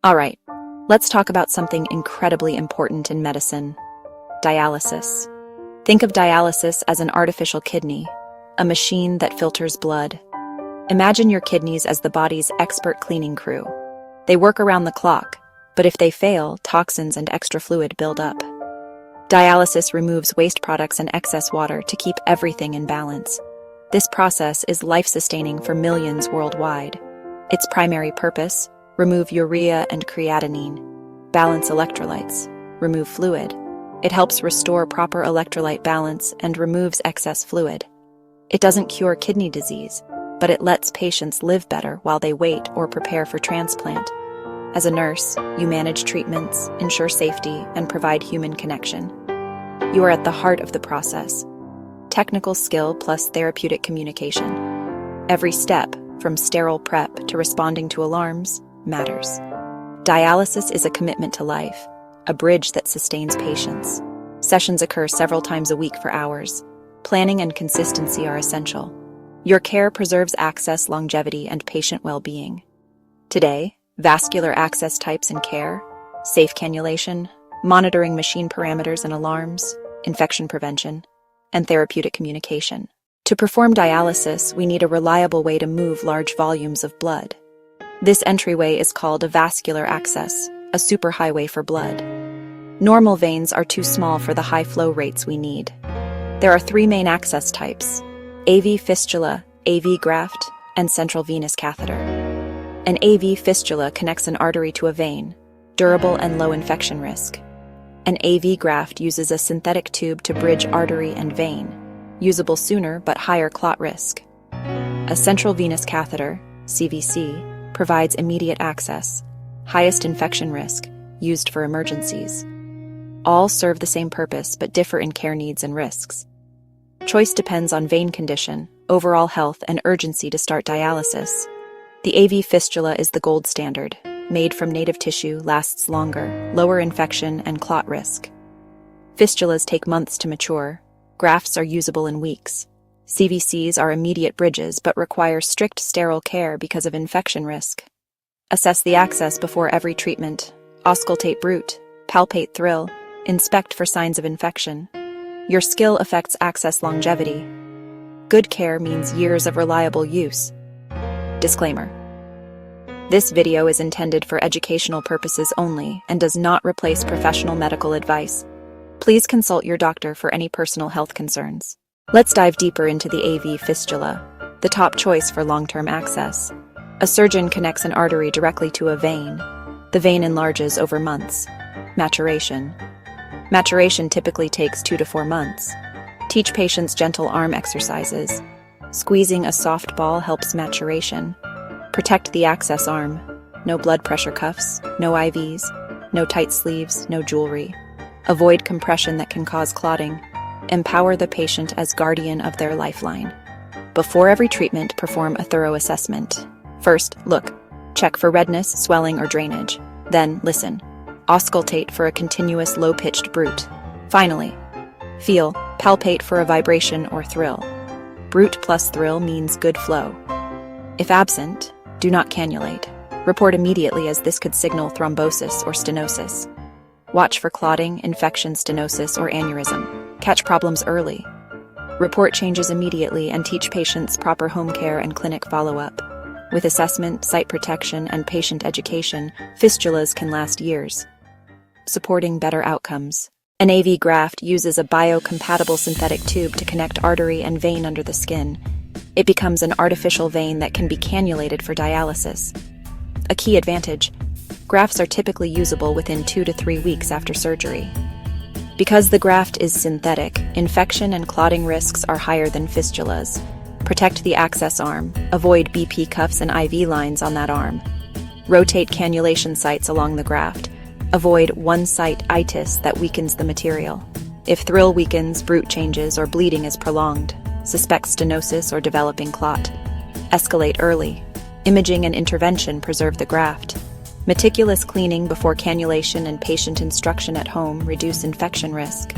All right, let's talk about something incredibly important in medicine: dialysis. Think of dialysis as an artificial kidney, a machine that filters blood. Imagine your kidneys as the body's expert cleaning crew. They work around the clock, but if they fail, toxins and extra fluid build up. Dialysis removes waste products and excess water to keep everything in balance. This process is life-sustaining for millions worldwide. Its primary purpose: remove urea and creatinine, balance electrolytes, remove fluid. It helps restore proper electrolyte balance and removes excess fluid. It doesn't cure kidney disease, but it lets patients live better while they wait or prepare for transplant. As a nurse, you manage treatments, ensure safety, and provide human connection. You are at the heart of the process. Technical skill plus therapeutic communication. Every step, from sterile prep to responding to alarms, matters. Dialysis is a commitment to life, a bridge that sustains patients. Sessions occur several times a week for hours. Planning and consistency are essential. Your care preserves access, longevity, and patient well-being. Today, vascular access types and care, safe cannulation, monitoring machine parameters and alarms, infection prevention, and therapeutic communication. To perform dialysis, we need a reliable way to move large volumes of blood. This entryway is called a vascular access, a superhighway for blood. Normal veins are too small for the high flow rates we need. There are three main access types: AV fistula, AV graft, and central venous catheter. An AV fistula connects an artery to a vein, durable and low infection risk. An AV graft uses a synthetic tube to bridge artery and vein, usable sooner but higher clot risk. A central venous catheter, CVC, provides immediate access, highest infection risk, used for emergencies. All serve the same purpose but differ in care needs and risks. Choice depends on vein condition, overall health, and urgency to start dialysis. The AV fistula is the gold standard. Made from native tissue, lasts longer, lower infection and clot risk. Fistulas take months to mature. Grafts are usable in weeks. CVCs are immediate bridges but require strict sterile care because of infection risk. Assess the access before every treatment. Auscultate bruit, palpate thrill, inspect for signs of infection. Your skill affects access longevity. Good care means years of reliable use. Disclaimer: this video is intended for educational purposes only and does not replace professional medical advice. Please consult your doctor for any personal health concerns. Let's dive deeper into the AV fistula, the top choice for long-term access. A surgeon connects an artery directly to a vein. The vein enlarges over months. Maturation. Maturation typically takes 2 to 4 months. Teach patients gentle arm exercises. Squeezing a soft ball helps maturation. Protect the access arm. No blood pressure cuffs, no IVs, no tight sleeves, no jewelry. Avoid compression that can cause clotting. Empower the patient as guardian of their lifeline. Before every treatment, perform a thorough assessment. First, look. Check for redness, swelling, or drainage. Then, listen. Auscultate for a continuous low-pitched bruit. Finally, feel, palpate for a vibration or thrill. Bruit plus thrill means good flow. If absent, do not cannulate. Report immediately, as this could signal thrombosis or stenosis. Watch for clotting, infection, stenosis, or aneurysm. Catch problems early. Report changes immediately and teach patients proper home care and clinic follow-up. With assessment, site protection, and patient education, fistulas can last years. Supporting better outcomes. An AV graft uses a biocompatible synthetic tube to connect artery and vein under the skin. It becomes an artificial vein that can be cannulated for dialysis. A key advantage: grafts are typically usable within 2 to 3 weeks after surgery. Because the graft is synthetic, infection and clotting risks are higher than fistulas. Protect the access arm. Avoid BP cuffs and IV lines on that arm. Rotate cannulation sites along the graft. Avoid one-site itis that weakens the material. If thrill weakens, bruit changes, or bleeding is prolonged, suspect stenosis or developing clot. Escalate early. Imaging and intervention preserve the graft. Meticulous cleaning before cannulation and patient instruction at home reduce infection risk.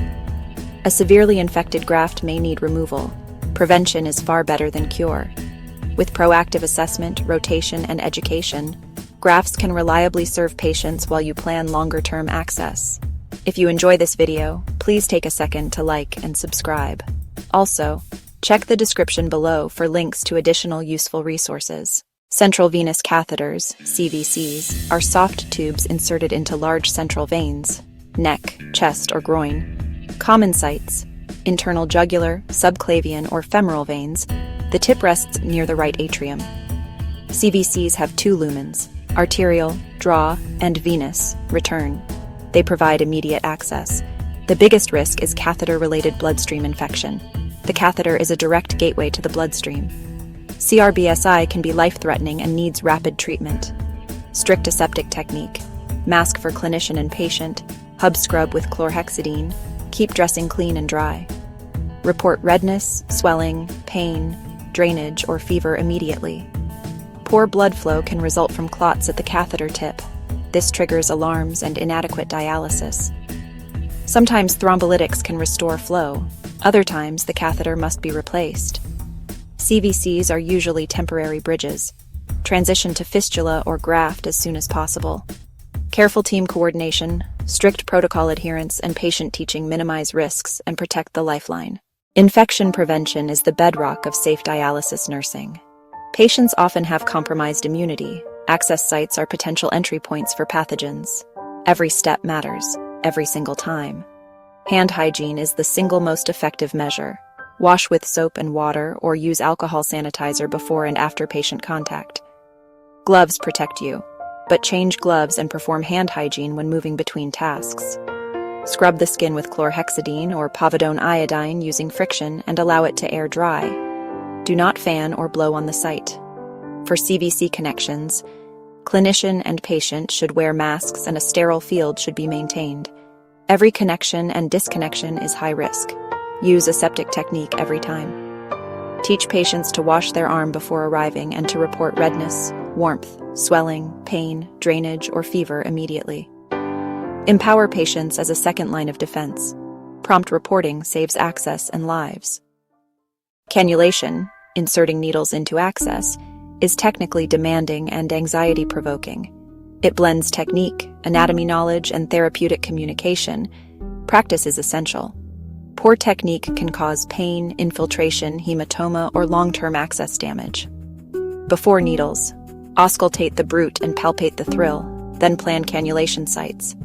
A severely infected graft may need removal. Prevention is far better than cure. With proactive assessment, rotation, and education, Grafts can reliably serve patients while you plan longer-term access. If you enjoy this video, please take a second to like and subscribe. Also, check the description below for links to additional useful resources. Central venous catheters, CVCs, are soft tubes inserted into large central veins, neck, chest, or groin. Common sites: internal jugular, subclavian, or femoral veins. The tip rests near the right atrium. CVCs have two lumens: arterial, draw, and venous, return. They provide immediate access. The biggest risk is catheter-related bloodstream infection. The catheter is a direct gateway to the bloodstream. CRBSI can be life-threatening and needs rapid treatment. Strict aseptic technique: mask for clinician and patient, hub scrub with chlorhexidine, keep dressing clean and dry. Report redness, swelling, pain, drainage, or fever immediately. Poor blood flow can result from clots at the catheter tip. This triggers alarms and inadequate dialysis. Sometimes thrombolytics can restore flow. Other times, the catheter must be replaced. CVCs are usually temporary bridges. Transition to fistula or graft as soon as possible. Careful team coordination, strict protocol adherence, and patient teaching minimize risks and protect the lifeline. Infection prevention is the bedrock of safe dialysis nursing. Patients often have compromised immunity. Access sites are potential entry points for pathogens. Every step matters, every single time. Hand hygiene is the single most effective measure. Wash with soap and water or use alcohol sanitizer before and after patient contact. Gloves protect you, but change gloves and perform hand hygiene when moving between tasks. Scrub the skin with chlorhexidine or povidone iodine using friction and allow it to air dry. Do not fan or blow on the site. For CVC connections, clinician and patient should wear masks and a sterile field should be maintained. Every connection and disconnection is high risk. Use aseptic technique every time. Teach patients to wash their arm before arriving and to report redness, warmth, swelling, pain, drainage, or fever immediately. Empower patients as a second line of defense. Prompt reporting saves access and lives. Cannulation, inserting needles into access, is technically demanding and anxiety-provoking. It blends technique, anatomy knowledge, and therapeutic communication. Practice is essential. Poor technique can cause pain, infiltration, hematoma, or long-term access damage. Before needles, auscultate the bruit and palpate the thrill, then plan cannulation sites.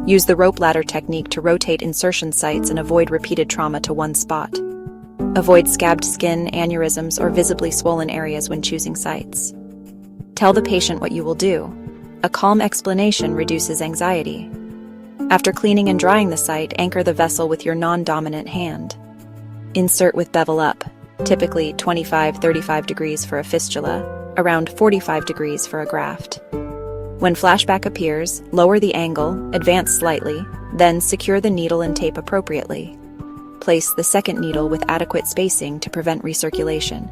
Use the rope ladder technique to rotate insertion sites and avoid repeated trauma to one spot. Avoid scabbed skin, aneurysms, or visibly swollen areas when choosing sites. Tell the patient what you will do. A calm explanation reduces anxiety. After cleaning and drying the site, anchor the vessel with your non-dominant hand. Insert with bevel up, typically 25-35 degrees for a fistula, around 45 degrees for a graft. When flashback appears, lower the angle, advance slightly, then secure the needle and tape appropriately. Place the second needle with adequate spacing to prevent recirculation.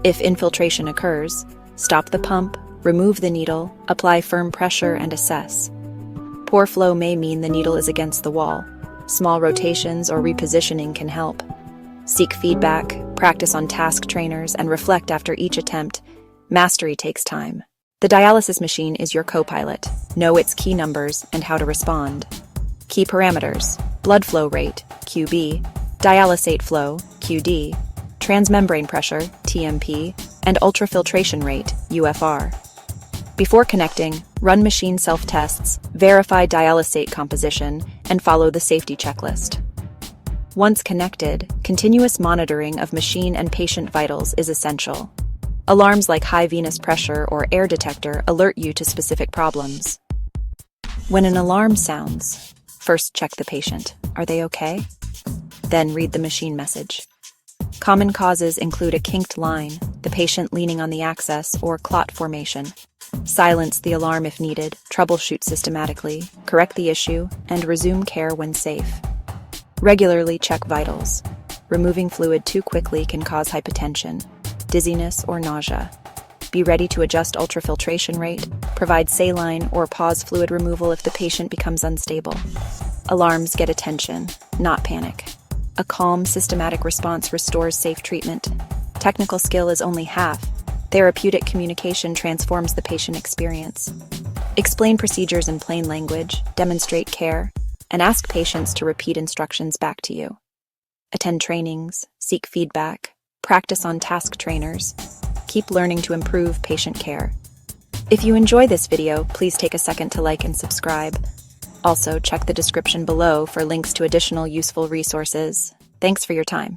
If infiltration occurs, stop the pump, remove the needle, apply firm pressure, and assess. Poor flow may mean the needle is against the wall. Small rotations or repositioning can help. Seek feedback, practice on task trainers, and reflect after each attempt. Mastery takes time. The dialysis machine is your co-pilot. Know its key numbers and how to respond. Key parameters: blood flow rate, QB, dialysate flow, QD, transmembrane pressure, TMP, and ultrafiltration rate, UFR. Before connecting, run machine self-tests, verify dialysate composition, and follow the safety checklist. Once connected, continuous monitoring of machine and patient vitals is essential. Alarms like high venous pressure or air detector alert you to specific problems. When an alarm sounds, first check the patient. Are they okay? Then read the machine message. Common causes include a kinked line, the patient leaning on the access, or clot formation. Silence the alarm if needed, troubleshoot systematically, correct the issue, and resume care when safe. Regularly check vitals. Removing fluid too quickly can cause hypotension, dizziness, or nausea. Be ready to adjust ultrafiltration rate, provide saline, or pause fluid removal if the patient becomes unstable. Alarms get attention, not panic. A calm, systematic response restores safe treatment. Technical skill is only half. Therapeutic communication transforms the patient experience. Explain procedures in plain language, demonstrate care, and ask patients to repeat instructions back to you. Attend trainings, seek feedback, practice on task trainers. Keep learning to improve patient care. If you enjoy this video, please take a second to like and subscribe. Also, check the description below for links to additional useful resources. Thanks for your time.